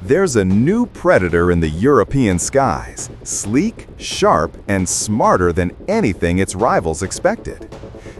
There's a new predator in the European skies, sleek, sharp, and smarter than anything its rivals expected.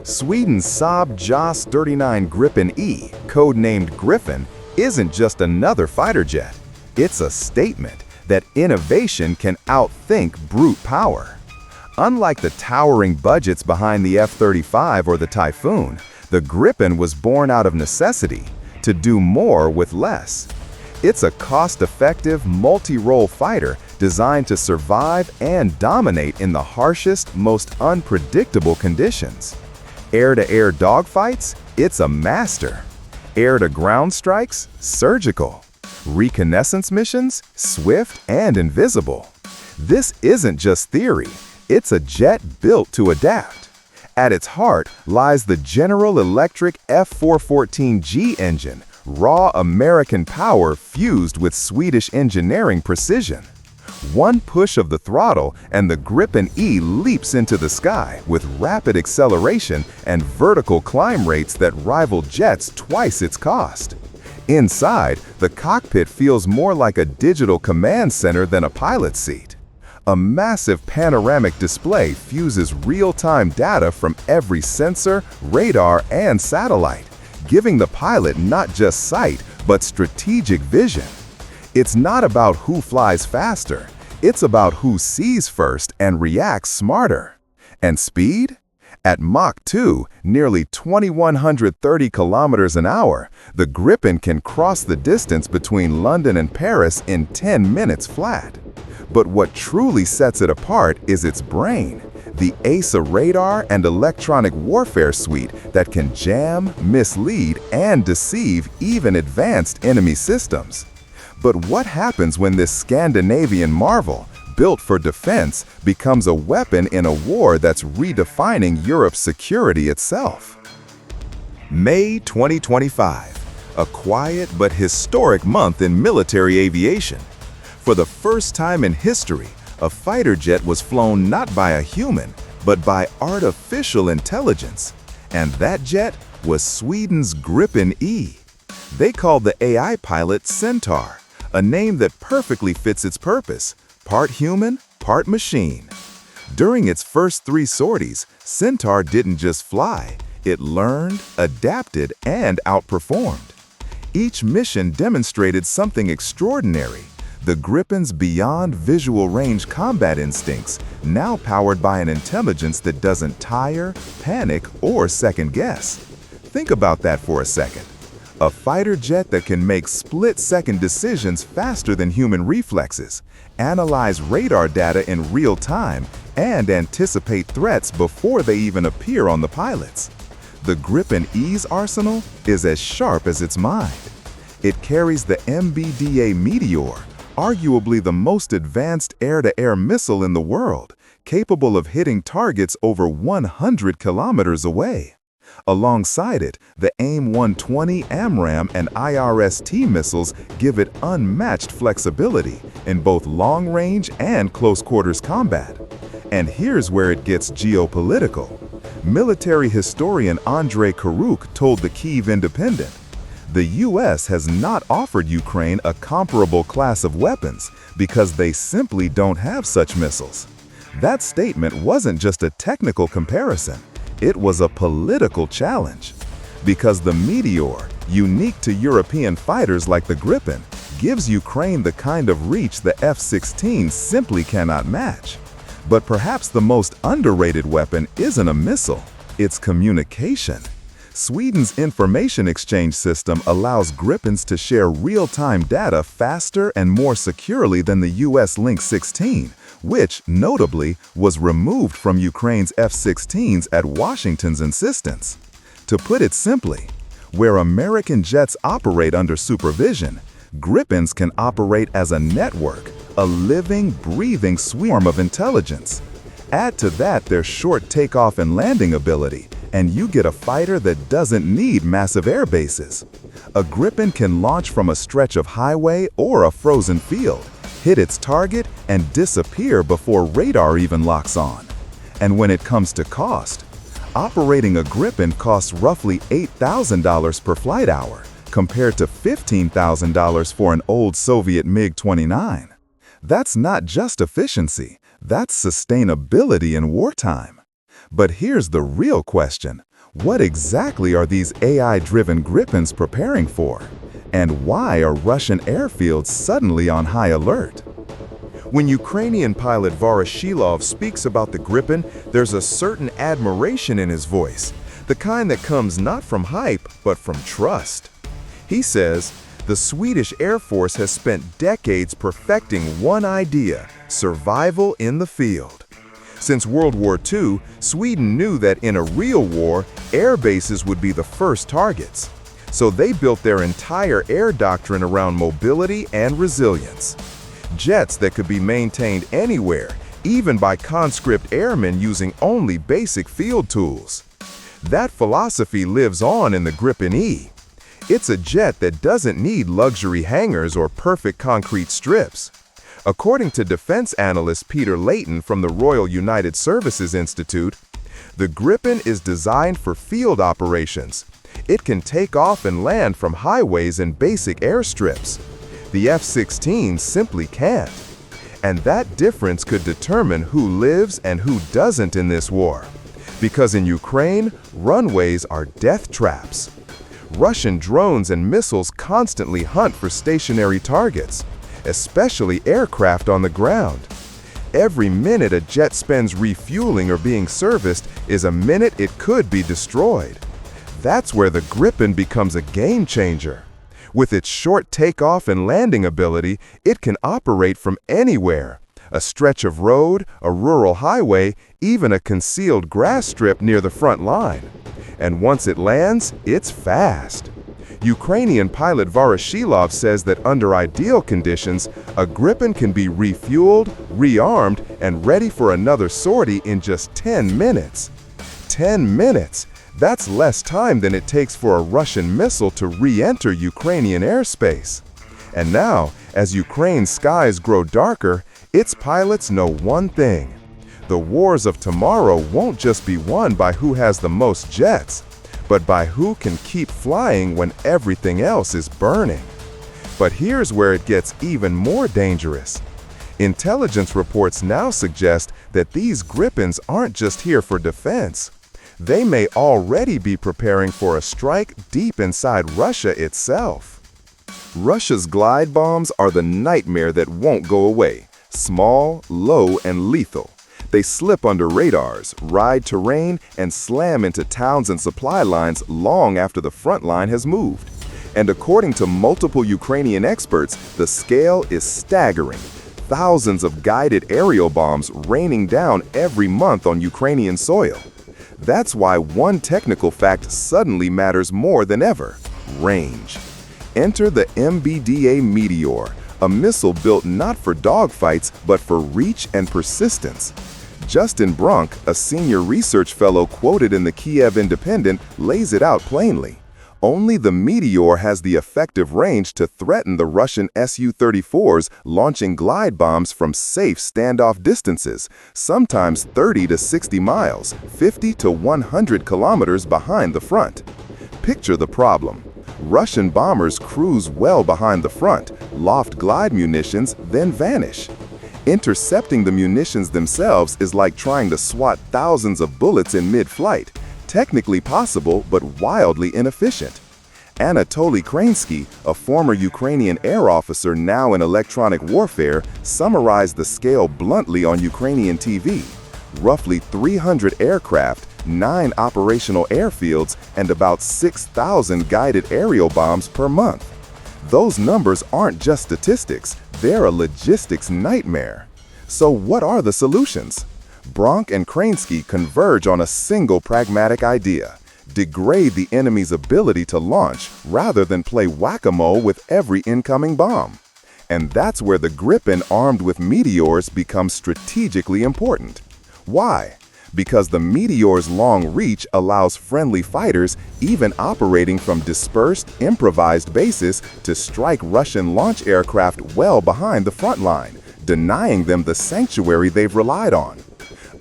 Sweden's Saab JAS 39 Gripen E, codenamed Gripen, isn't just another fighter jet. It's a statement that innovation can outthink brute power. Unlike the towering budgets behind the F-35 or the Typhoon, the Gripen was born out of necessity, to do more with less. It's a cost-effective, multi-role fighter designed to survive and dominate in the harshest, most unpredictable conditions. Air-to-air dogfights? It's a master. Air-to-ground strikes? Surgical. Reconnaissance missions? Swift and invisible. This isn't just theory, it's a jet built to adapt. At its heart lies the General Electric F414G engine, raw American power fused with Swedish engineering precision. One push of the throttle and the Gripen E leaps into the sky with rapid acceleration and vertical climb rates that rival jets twice its cost. Inside, the cockpit feels more like a digital command center than a pilot's seat. A massive panoramic display fuses real-time data from every sensor, radar, and satellite, giving the pilot not just sight, but strategic vision. It's not about who flies faster, it's about who sees first and reacts smarter. And speed? At Mach 2, nearly 2,130 kilometers an hour, the Gripen can cross the distance between London and Paris in 10 minutes flat. But what truly sets it apart is its brain, the ASA radar and electronic warfare suite that can jam, mislead, and deceive even advanced enemy systems. But what happens when this Scandinavian marvel, built for defense, becomes a weapon in a war that's redefining Europe's security itself? May 2025, a quiet but historic month in military aviation. For the first time in history, a fighter jet was flown not by a human, but by artificial intelligence. And that jet was Sweden's Gripen E. They called the AI pilot Centaur, a name that perfectly fits its purpose, part human, part machine. During its first 3 sorties, Centaur didn't just fly, it learned, adapted, and outperformed. Each mission demonstrated something extraordinary. The Gripen's beyond visual range combat instincts, now powered by an intelligence that doesn't tire, panic, or second guess. Think about that for a second. A fighter jet that can make split-second decisions faster than human reflexes, analyze radar data in real time, and anticipate threats before they even appear on the pilots. The Gripen E's arsenal is as sharp as its mind. It carries the MBDA Meteor, arguably the most advanced air-to-air missile in the world, capable of hitting targets over 100 kilometers away. Alongside it, the AIM-120 AMRAAM and IRST missiles give it unmatched flexibility in both long-range and close-quarters combat. And here's where it gets geopolitical. Military historian Andrei Karuk told the Kyiv Independent, "The US has not offered Ukraine a comparable class of weapons because they simply don't have such missiles." That statement wasn't just a technical comparison, it was a political challenge. Because the Meteor, unique to European fighters like the Gripen, gives Ukraine the kind of reach the F-16 simply cannot match. But perhaps the most underrated weapon isn't a missile, it's communication. Sweden's information exchange system allows Gripens to share real-time data faster and more securely than the US Link 16, which, notably, was removed from Ukraine's F-16s at Washington's insistence. To put it simply, where American jets operate under supervision, Gripens can operate as a network, a living, breathing swarm of intelligence. Add to that their short takeoff and landing ability, and you get a fighter that doesn't need massive air bases. A Gripen can launch from a stretch of highway or a frozen field, hit its target, and disappear before radar even locks on. And when it comes to cost, operating a Gripen costs roughly $8,000 per flight hour, compared to $15,000 for an old Soviet MiG-29. That's not just efficiency, that's sustainability in wartime. But here's the real question. What exactly are these AI-driven Gripens preparing for? And why are Russian airfields suddenly on high alert? When Ukrainian pilot Voroshilov speaks about the Gripen, there's a certain admiration in his voice, the kind that comes not from hype, but from trust. He says, the Swedish Air Force has spent decades perfecting one idea: survival in the field. Since World War II, Sweden knew that in a real war, air bases would be the first targets. So they built their entire air doctrine around mobility and resilience. Jets that could be maintained anywhere, even by conscript airmen using only basic field tools. That philosophy lives on in the Gripen E. It's a jet that doesn't need luxury hangars or perfect concrete strips. According to defense analyst Peter Layton from the Royal United Services Institute, the Gripen is designed for field operations. It can take off and land from highways and basic airstrips. The F-16 simply can't. And that difference could determine who lives and who doesn't in this war. Because in Ukraine, runways are death traps. Russian drones and missiles constantly hunt for stationary targets, especially aircraft on the ground. Every minute a jet spends refueling or being serviced is a minute it could be destroyed. That's where the Gripen becomes a game changer. With its short takeoff and landing ability, it can operate from anywhere. A stretch of road, a rural highway, even a concealed grass strip near the front line. And once it lands, it's fast. Ukrainian pilot Voroshilov says that under ideal conditions, a Gripen can be refueled, rearmed, and ready for another sortie in just 10 minutes. 10 minutes! That's less time than it takes for a Russian missile to re-enter Ukrainian airspace. And now, as Ukraine's skies grow darker, its pilots know one thing. The wars of tomorrow won't just be won by who has the most jets, but by who can keep flying when everything else is burning. But here's where it gets even more dangerous. Intelligence reports now suggest that these Gripens aren't just here for defense. They may already be preparing for a strike deep inside Russia itself. Russia's glide bombs are the nightmare that won't go away. Small, low, and lethal. They slip under radars, ride terrain, and slam into towns and supply lines long after the front line has moved. And according to multiple Ukrainian experts, the scale is staggering. Thousands of guided aerial bombs raining down every month on Ukrainian soil. That's why one technical fact suddenly matters more than ever: range. Enter the MBDA Meteor, a missile built not for dogfights but for reach and persistence. Justin Brunk, a senior research fellow quoted in the Kiev Independent, lays it out plainly. Only the Meteor has the effective range to threaten the Russian Su-34s launching glide bombs from safe standoff distances, sometimes 30 to 60 miles, 50 to 100 kilometers behind the front. Picture the problem. Russian bombers cruise well behind the front, loft glide munitions, then vanish. Intercepting the munitions themselves is like trying to swat thousands of bullets in mid-flight. Technically possible, but wildly inefficient. Anatoly Krainsky, a former Ukrainian air officer now in electronic warfare, summarized the scale bluntly on Ukrainian TV. Roughly 300 aircraft, 9 operational airfields, and about 6,000 guided aerial bombs per month. Those numbers aren't just statistics, they're a logistics nightmare. So what are the solutions? Bronk and Krainsky converge on a single pragmatic idea: degrade the enemy's ability to launch rather than play whack-a-mole with every incoming bomb. And that's where the Gripen armed with Meteors becomes strategically important. Why? Because the Meteor's long reach allows friendly fighters, even operating from dispersed, improvised bases, to strike Russian launch aircraft well behind the front line, denying them the sanctuary they've relied on.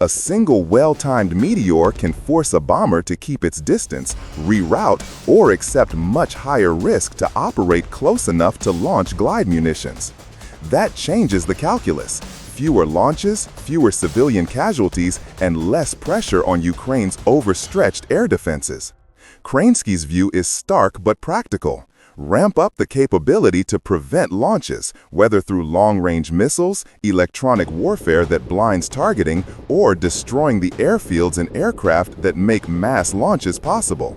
A single well-timed Meteor can force a bomber to keep its distance, reroute, or accept much higher risk to operate close enough to launch glide munitions. That changes the calculus. Fewer launches, fewer civilian casualties, and less pressure on Ukraine's overstretched air defenses. Kransky's view is stark but practical. Ramp up the capability to prevent launches, whether through long-range missiles, electronic warfare that blinds targeting, or destroying the airfields and aircraft that make mass launches possible.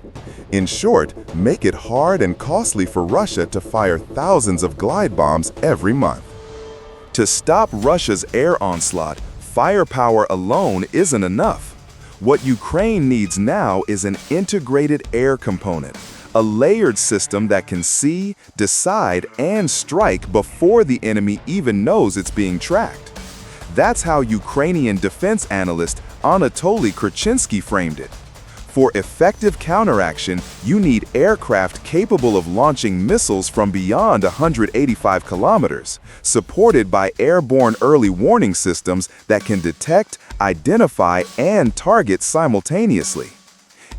In short, make it hard and costly for Russia to fire thousands of glide bombs every month. To stop Russia's air onslaught, firepower alone isn't enough. What Ukraine needs now is an integrated air component, a layered system that can see, decide, and strike before the enemy even knows it's being tracked. That's how Ukrainian defense analyst Anatoly Krachinsky framed it. For effective counteraction, you need aircraft capable of launching missiles from beyond 185 kilometers, supported by airborne early warning systems that can detect, identify, and target simultaneously.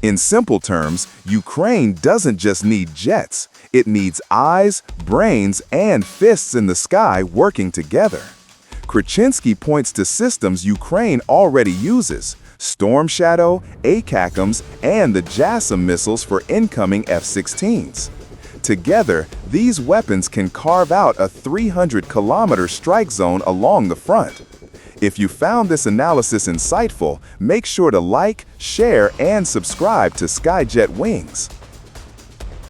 In simple terms, Ukraine doesn't just need jets, it needs eyes, brains, and fists in the sky working together. Krachinsky points to systems Ukraine already uses: Storm Shadow, ACACMs, and the JASSM missiles for incoming F-16s. Together, these weapons can carve out a 300-kilometer strike zone along the front. If you found this analysis insightful, make sure to like, share, and subscribe to SkyJet Wings.